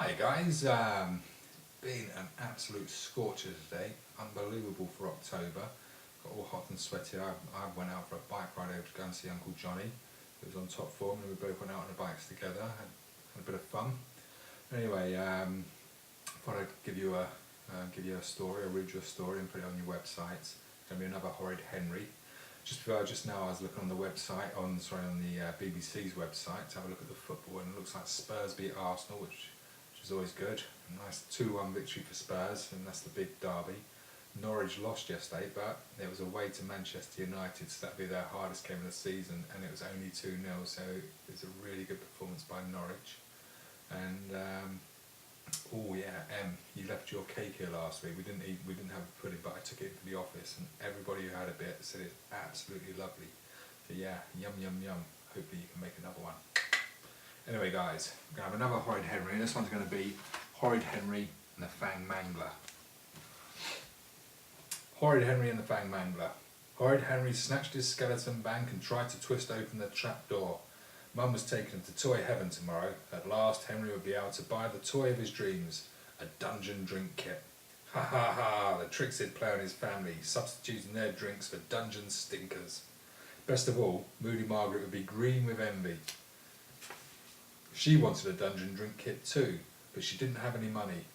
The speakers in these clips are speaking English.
Hi guys, been an absolute scorcher today, unbelievable for October, got all hot and sweaty. I went out for a bike ride over to go and see Uncle Johnny, who was on top form, and we both went out on the bikes together, had a bit of fun. Anyway, thought I'd give you a story, I'll read you a story and put it on your website. It's going to be another Horrid Henry. Just now I was looking on the website, on the BBC's website to have a look at the football, and it looks like Spurs beat Arsenal, which is always good. A nice 2-1 victory for Spurs, and that's the big derby. Norwich lost yesterday, but it was away to Manchester United, so that'd be their hardest game of the season, and it was only 2-0, so it was a really good performance by Norwich. And oh yeah, you left your cake here last week. We didn't have a pudding, but I took it to the office, and everybody who had a bit said it's absolutely lovely. So yeah, yum yum yum. Hopefully you can make another one. Anyway guys, we're going to have another Horrid Henry. This one's going to be Horrid Henry and the Fangmangler. Horrid Henry and the Fangmangler. Horrid Henry snatched his skeleton bank and tried to twist open the trap door. Mum was taking him to toy heaven tomorrow. At last Henry would be able to buy the toy of his dreams, a dungeon drink kit. Ha ha ha, the tricks he'd play on his family, substituting their drinks for dungeon stinkers. Best of all, Moody Margaret would be green with envy. She wanted a dungeon drink kit too, but she didn't have any money.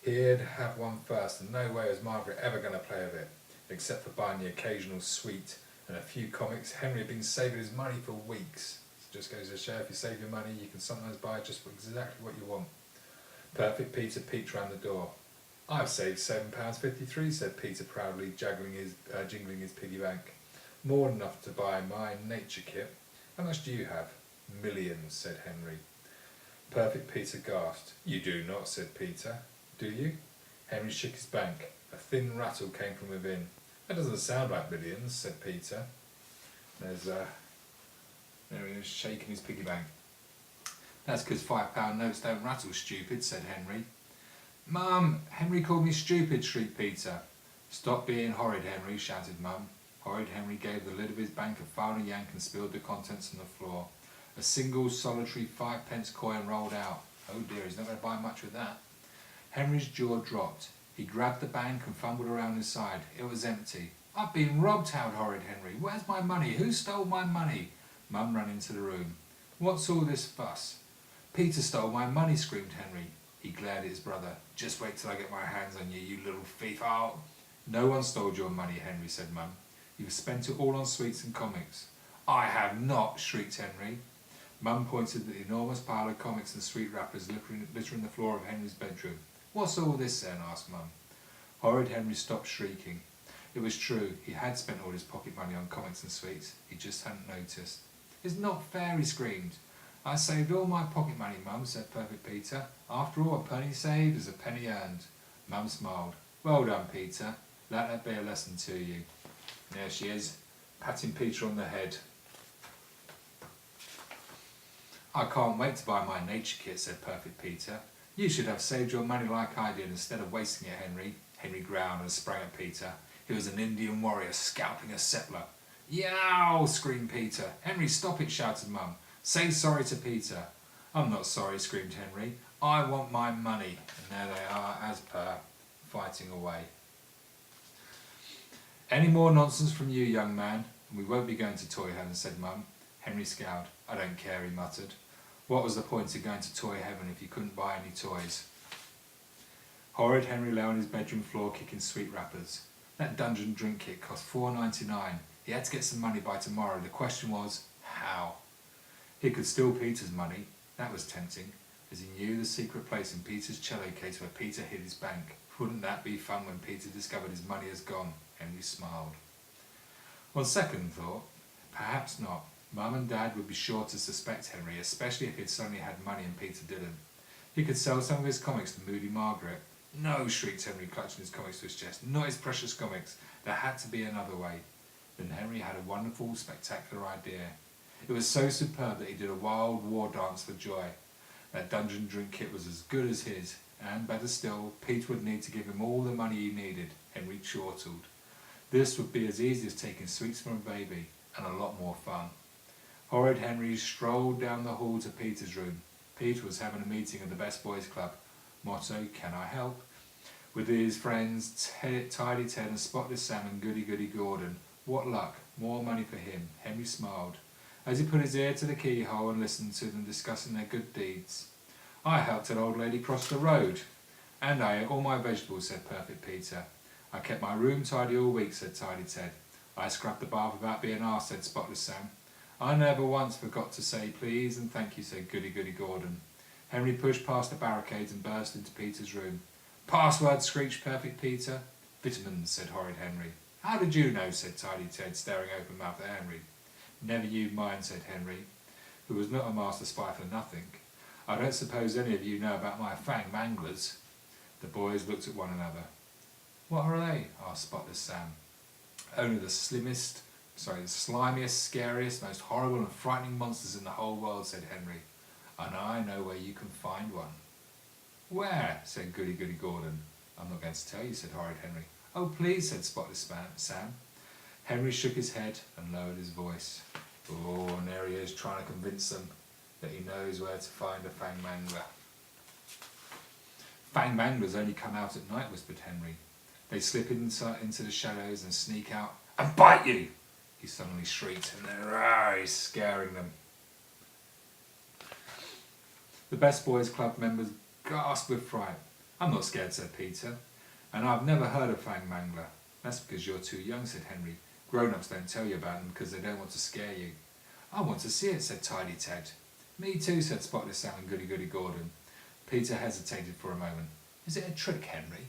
He'd have one first, and no way was Margaret ever going to play with it, except for buying the occasional sweet and a few comics. Henry had been saving his money for weeks. It just goes to show, if you save your money, you can sometimes buy just exactly what you want. Perfect Peter peeked round the door. I've saved £7.53, said Peter proudly, jingling his piggy bank. More than enough to buy my nature kit. How much do you have? Millions, said Henry. Perfect Peter gasped. You do not, said Peter. Do you? Henry shook his bank. A thin rattle came from within. That doesn't sound like millions, said Peter. There he is, shaking his piggy bank. That's because £5 notes don't rattle, stupid, said Henry. Mum, Henry called me stupid, shrieked Peter. Stop being horrid, Henry, shouted Mum. Horrid Henry gave the lid of his bank a final yank and spilled the contents on the floor. A single solitary 5p coin rolled out. Oh dear, he's not going to buy much with that. Henry's jaw dropped. He grabbed the bank and fumbled around inside. It was empty. I've been robbed, howled Horrid Henry. Where's my money? Who stole my money? Mum ran into the room. What's all this fuss? Peter stole my money, screamed Henry. He glared at his brother. Just wait till I get my hands on you, you little thief. Oh. No one stole your money, Henry, said Mum. You've spent it all on sweets and comics. I have not, shrieked Henry. Mum pointed at the enormous pile of comics and sweet wrappers littering the floor of Henry's bedroom. What's all this then? Asked Mum. Horrid Henry stopped shrieking. It was true, he had spent all his pocket money on comics and sweets. He just hadn't noticed. It's not fair, he screamed. I saved all my pocket money, Mum, said Perfect Peter. After all, a penny saved is a penny earned. Mum smiled. Well done, Peter. Let that be a lesson to you. There she is, patting Peter on the head. I can't wait to buy my nature kit, said Perfect Peter. You should have saved your money like I did instead of wasting it, Henry. Henry growled and sprang at Peter. He was an Indian warrior scalping a settler. Yow! Screamed Peter. Henry, stop it, shouted Mum. Say sorry to Peter. I'm not sorry, screamed Henry. I want my money. And there they are, as per, fighting away. Any more nonsense from you, young man, and we won't be going to toy heaven, said Mum. Henry scowled. I don't care, he muttered. What was the point of going to toy heaven if you couldn't buy any toys? Horrid Henry lay on his bedroom floor kicking sweet wrappers. That dungeon drink kit cost $4.99. He had to get some money by tomorrow. The question was, how? He could steal Peter's money. That was tempting, as he knew the secret place in Peter's cello case where Peter hid his bank. Wouldn't that be fun when Peter discovered his money is gone? Henry smiled. On second thought, perhaps not. Mum and Dad would be sure to suspect Henry, especially if he'd suddenly had money and Peter didn't. He could sell some of his comics to Moody Margaret. No, shrieked Henry, clutching his comics to his chest. Not his precious comics. There had to be another way. Then Henry had a wonderful, spectacular idea. It was so superb that he did a wild war dance for joy. That dungeon drink kit was as good as his, and, better still, Peter would need to give him all the money he needed. Henry chortled. This would be as easy as taking sweets from a baby, and a lot more fun. Horrid Henry strolled down the hall to Peter's room. Peter was having a meeting at the Best Boys Club. Motto, can I help? With his friends Tidy Ted and Spotless Sam and Goody Goody Gordon. What luck, more money for him. Henry smiled as he put his ear to the keyhole and listened to them discussing their good deeds. I helped an old lady cross the road. And I ate all my vegetables, said Perfect Peter. I kept my room tidy all week, said Tidy Ted. I scrubbed the bath without being asked, said Spotless Sam. I never once forgot to say please and thank you, said Goody Goody Gordon. Henry pushed past the barricades and burst into Peter's room. Password, screeched Perfect Peter. Vitamins, said Horrid Henry. How did you know, said Tidy Ted, staring open-mouthed at Henry. Never you mind, said Henry, who was not a master spy for nothing. I don't suppose any of you know about my Fangmanglers. The boys looked at one another. What are they? Asked Spotless Sam. Only the slimiest, the slimiest, scariest, most horrible and frightening monsters in the whole world, said Henry. And I know where you can find one. Where? Said Goody Goody Gordon. I'm not going to tell you, said Horrid Henry. Oh, please, said Spotless Sam. Henry shook his head and lowered his voice. Oh, and there he is, trying to convince them that he knows where to find a Fangmangler. Fangmanglers only come out at night, whispered Henry. They slip into the shadows and sneak out and bite you, he suddenly shrieked, and then he's scaring them. The Best Boys Club members gasped with fright. I'm not scared, said Peter, and I've never heard of Fangmangler. That's because you're too young, said Henry. Grown-ups don't tell you about them because they don't want to scare you. I want to see it, said Tidy Ted. Me too, said Spotless Sam and Goody Goody Gordon. Peter hesitated for a moment. Is it a trick, Henry?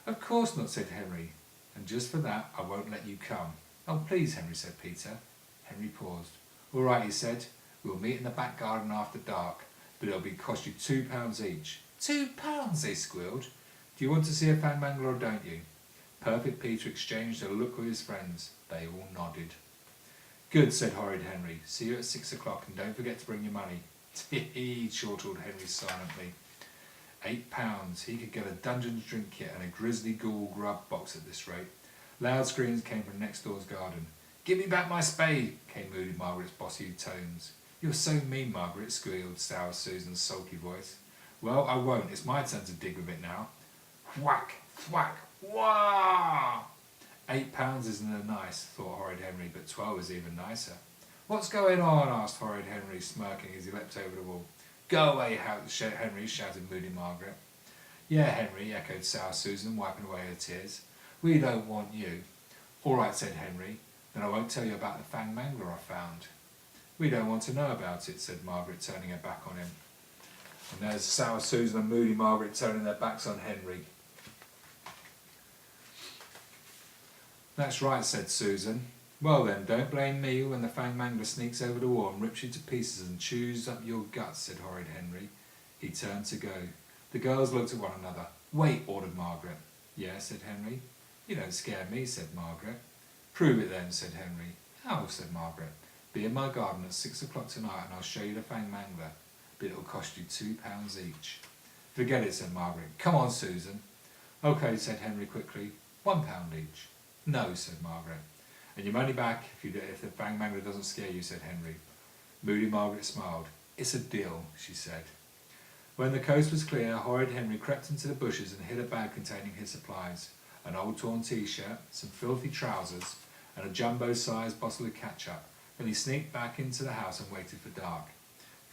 Of course not, said Henry. And just for that, I won't let you come. Oh, please, Henry, said Peter. Henry paused. All right, he said. We'll meet in the back garden after dark, but it'll cost you £2 each. £2, they squealed. Do you want to see a Fangmangler or don't you? Perfect Peter exchanged a look with his friends. They all nodded. Good, said Horrid Henry. See you at 6 o'clock and don't forget to bring your money. Tee, chortled Henry silently. £8. He could get a Dungeons drink kit and a Grizzly Ghoul grub box at this rate. Loud screams came from next door's garden. Give me back my spade, came Moody Margaret's bossy tones. You're so mean, Margaret, squealed Sour Susan's sulky voice. Well, I won't. It's my turn to dig with it now. Whack, thwack, wah! £8 isn't nice, thought Horrid Henry, but 12 is even nicer. What's going on? Asked Horrid Henry, smirking as he leapt over the wall. Go away, Henry, shouted Moody Margaret. Yeah, Henry, echoed Sour Susan, wiping away her tears. We don't want you. All right, said Henry, then I won't tell you about the Fangmangler I found. We don't want to know about it, said Margaret, turning her back on him. And there's Sour Susan and Moody Margaret turning their backs on Henry. That's right, said Susan. Well then, don't blame me when the Fangmangler sneaks over the wall and rips you to pieces and chews up your guts, said Horrid Henry. He turned to go. The girls looked at one another. Wait, ordered Margaret. Yeah, said Henry. You don't scare me, said Margaret. Prove it then, said Henry. How, said Margaret. Be in my garden at 6 o'clock tonight and I'll show you the Fangmangler, but it'll cost you £2 each. Forget it, said Margaret. Come on, Susan. OK, said Henry quickly. £1 each. No, said Margaret. And your money back if the Fangmangler doesn't scare you, said Henry. Moody Margaret smiled. It's a deal, she said. When the coast was clear, Horrid Henry crept into the bushes and hid a bag containing his supplies, an old torn t-shirt, some filthy trousers, and a jumbo-sized bottle of ketchup. Then he sneaked back into the house and waited for dark.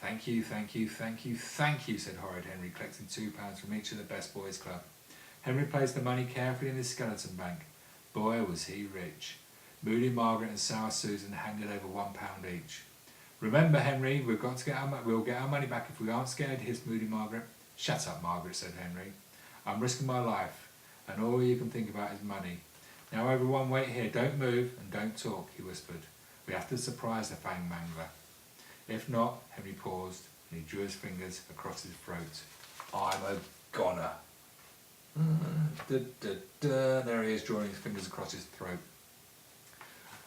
Thank you, thank you, thank you, thank you, said Horrid Henry, collecting £2 from each of the Best Boys Club. Henry placed the money carefully in his skeleton bank. Boy, was he rich. Moody Margaret and Sour Susan handed over £1 each. Remember, Henry, we'll get our money back if we aren't scared, hissed Moody Margaret. Shut up, Margaret, said Henry. I'm risking my life, and all you can think about is money. Now everyone wait here, don't move and don't talk, he whispered. We have to surprise the Fangmangler. If not, Henry paused, and he drew his fingers across his throat. I'm a goner. There he is, drawing his fingers across his throat.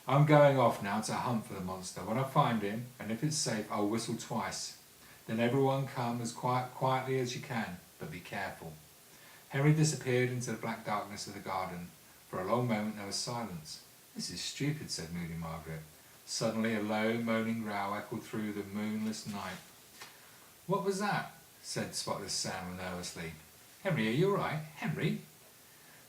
I'm going off now to hunt for the monster. When I find him, and if it's safe, I'll whistle twice. Then everyone come as quietly as you can, but be careful. Henry disappeared into the black darkness of the garden. For a long moment there was silence. This is stupid, said Moody Margaret. Suddenly a low, moaning growl echoed through the moonless night. What was that? Said Spotless Sam nervously. Henry, are you alright? Henry?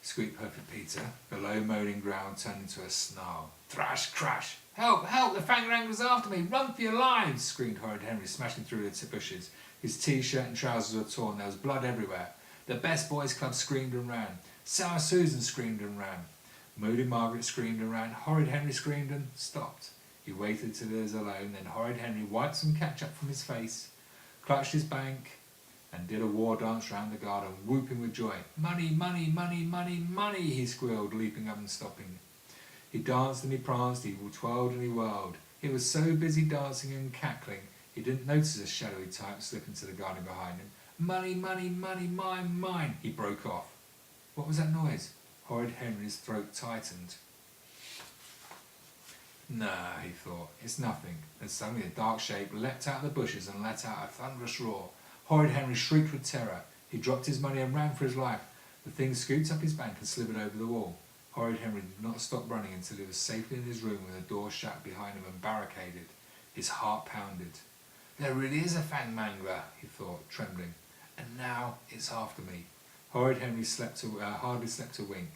Squeaked Perfect Peter. The low moaning growl turned into a snarl. Thrash, crash! Help, help! The Fangmangler's after me! Run for your lives! Screamed Horrid Henry, smashing through the bushes. His t-shirt and trousers were torn. There was blood everywhere. The Best Boys Club screamed and ran. Sour Susan screamed and ran. Moody Margaret screamed and ran. Horrid Henry screamed and stopped. He waited till he was alone. Then Horrid Henry wiped some ketchup from his face, clutched his bank, and did a war dance round the garden, whooping with joy. Money, money, money, money, money, he squealed, leaping up and stopping. He danced and he pranced, he twirled and he whirled. He was so busy dancing and cackling, he didn't notice a shadowy type slip into the garden behind him. Money, money, money, mine, mine, he broke off. What was that noise? Horrid Henry's throat tightened. Nah, he thought, it's nothing. Then suddenly a dark shape leapt out of the bushes and let out a thunderous roar. Horrid Henry shrieked with terror. He dropped his money and ran for his life. The thing scooped up his bank and slithered over the wall. Horrid Henry did not stop running until he was safely in his room with the door shut behind him and barricaded. His heart pounded. There really is a Fangmangler, he thought, trembling. And now it's after me. Horrid Henry hardly slept a wink.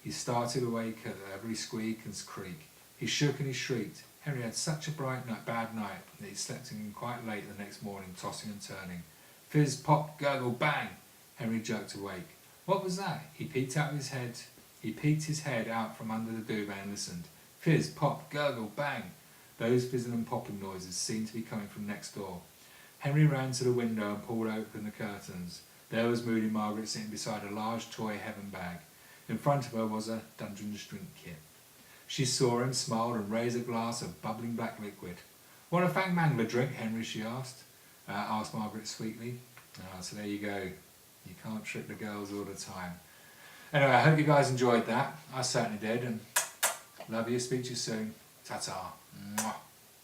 He started awake at every squeak and creak. He shook and he shrieked. Henry had such a bad night that he slept in quite late the next morning, tossing and turning. Fizz, pop, gurgle, bang! Henry jerked awake. What was that? He peeked his head out from under the duvet and listened. Fizz, pop, gurgle, bang! Those fizzing and popping noises seemed to be coming from next door. Henry ran to the window and pulled open the curtains. There was Moody Margaret sitting beside a large toy heaven bag. In front of her was a Dungeons drink kit. She saw him, smiled, and raised a glass of bubbling black liquid. Want a Fangmangler drink, Henry? She asked Margaret sweetly. So there you go. You can't trick the girls all the time. Anyway, I hope you guys enjoyed that. I certainly did, and love you. Speak to you soon. Ta-ta. Mwah.